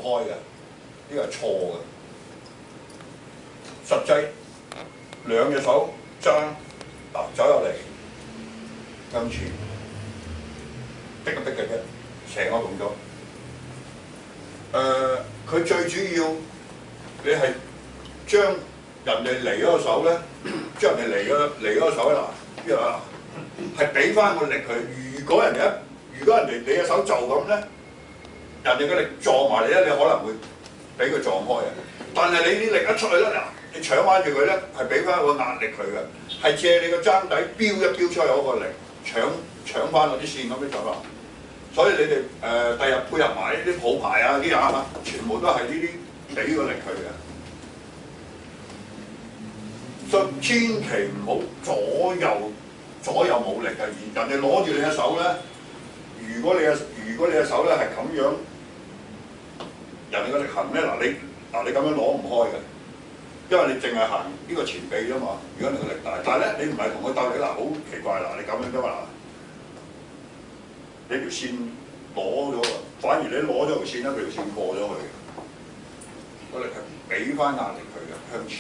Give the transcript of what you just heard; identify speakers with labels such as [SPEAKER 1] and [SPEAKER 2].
[SPEAKER 1] 開嘅，呢個係錯嘅。實際兩隻手爭走入嚟，跟住逼嘅啫，成個動作。佢最主要你係將人哋嚟嗰個手咧，將人哋嚟嗰個手咧嗱，呢度啊，係俾翻個力佢。如果人哋你嘅手就咁咧，人哋嘅力撞埋你咧，你可能會俾佢撞開嘅。但係你啲力一出去咧，嗱，你搶翻住佢咧，係俾翻個壓力佢嘅，係借你個踭底飆一飆出去嗰個力，搶翻嗰啲線咁樣走啦。所以你哋第日配合埋呢啲普牌啊啲啊，全部都係呢啲俾個力佢嘅。所以千祈唔好左右冇力嘅，而人哋攞住你嘅手咧，如果你嘅手咧係咁樣，人哋嘅力行咧你咁樣攞唔開嘅，因為你淨係行呢個前臂啫嘛。如果你個力大，但係咧你唔係同佢鬥力好奇怪嗱，你咁樣啫嘛。你條線攞咗，反而你攞咗條線咧，佢條線過咗去嘅，個力係俾翻壓力佢嘅向前。